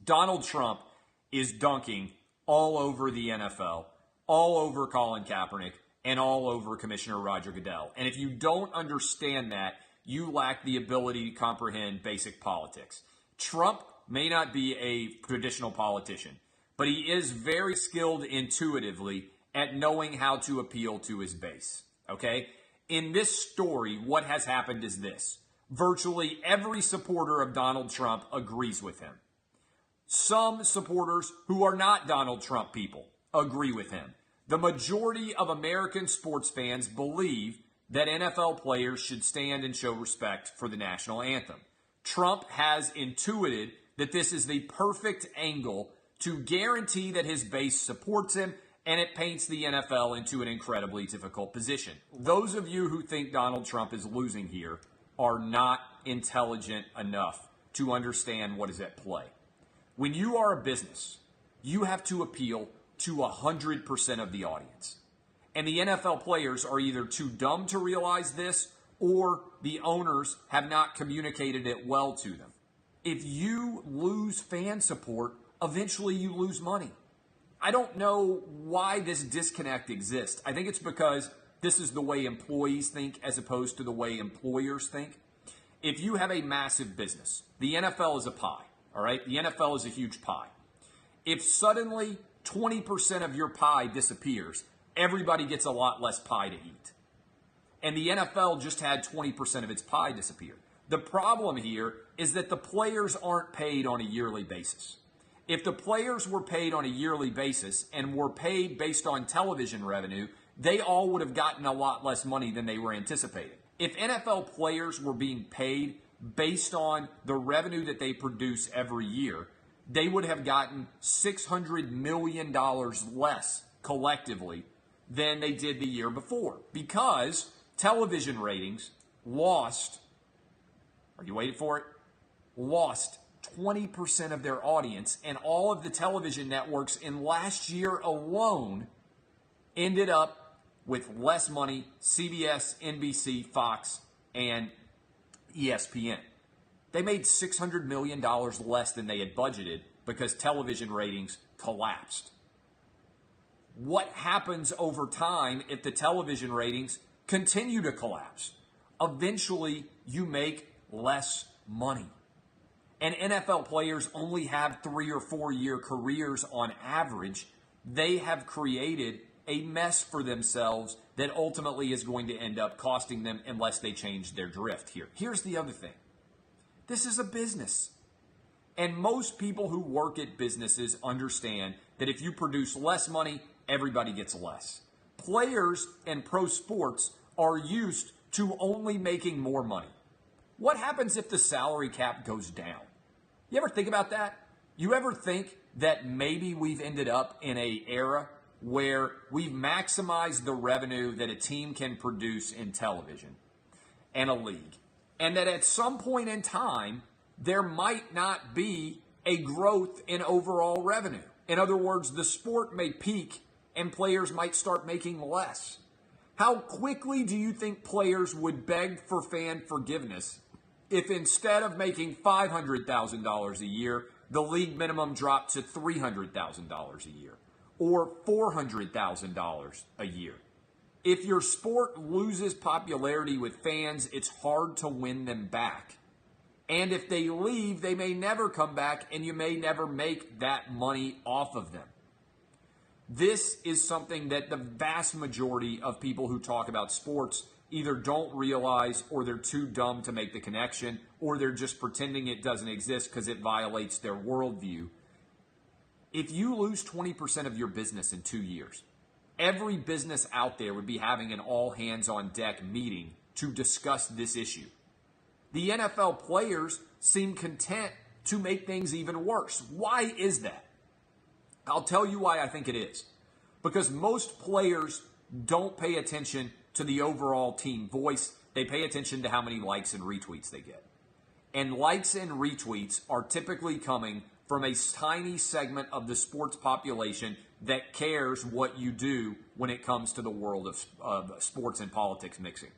Donald Trump is dunking all over the NFL, all over Colin Kaepernick, and all over Commissioner Roger Goodell. And if you don't understand that, you lack the ability to comprehend basic politics. Trump may not be a traditional politician, but he is very skilled intuitively at knowing how to appeal to his base. Okay? In this story, what has happened is this. Virtually every supporter of Donald Trump agrees with him. Some supporters who are not Donald Trump people agree with him. The majority of American sports fans believe that NFL players should stand and show respect for the national anthem. Trump has intuited that this is the perfect angle to guarantee that his base supports him, and it paints the NFL into an incredibly difficult position. Those of you who think Donald Trump is losing here are not intelligent enough to understand what is at play. When you are a business, you have to appeal to 100% of the audience. And the NFL players are either too dumb to realize this, or the owners have not communicated it well to them. If you lose fan support, eventually you lose money. I don't know why this disconnect exists. I think it's because this is the way employees think as opposed to the way employers think. If you have a massive business, the NFL is a pie, all right? The NFL is a huge pie. If suddenly 20% of your pie disappears, everybody gets a lot less pie to eat. And the NFL just had 20% of its pie disappear. The problem here is that the players aren't paid on a yearly basis. If the players were paid on a yearly basis and were paid based on television revenue, they all would have gotten a lot less money than they were anticipating. If NFL players were being paid based on the revenue that they produce every year, they would have gotten $600 million less collectively than they did the year before, because television ratings lost, are you waiting for it? Lost 20% of their audience, and all of the television networks in last year alone ended up with less money: CBS, NBC, Fox, and ESPN. They made $600 million less than they had budgeted because television ratings collapsed. What happens over time if the television ratings continue to collapse? Eventually, you make less money. And NFL players only have 3 or 4 year careers on average. They have created a mess for themselves that ultimately is going to end up costing them unless they change their drift here. Here's the other thing. This is a business. And most people who work at businesses understand that if you produce less money, everybody gets less. Players in pro sports are used to only making more money. What happens if the salary cap goes down? You ever think about that? You ever think that maybe we've ended up in an era where we've maximized the revenue that a team can produce in television and a league, and that at some point in time, there might not be a growth in overall revenue? In other words, the sport may peak and players might start making less. How quickly do you think players would beg for fan forgiveness if instead of making $500,000 a year, the league minimum dropped to $300,000 a year or $400,000 a year? If your sport loses popularity with fans, it's hard to win them back. And if they leave, they may never come back, and you may never make that money off of them. This is something that the vast majority of people who talk about sports either don't realize, or they're too dumb to make the connection, or they're just pretending it doesn't exist because it violates their worldview. If you lose 20% of your business in 2 years, every business out there would be having an all-hands-on-deck meeting to discuss this issue. The NFL players seem content to make things even worse. Why is that? I'll tell you why I think it is. Because most players don't pay attention to the overall team voice. They pay attention to how many likes and retweets they get. And likes and retweets are typically coming from a tiny segment of the sports population that cares what you do when it comes to the world of sports and politics mixing.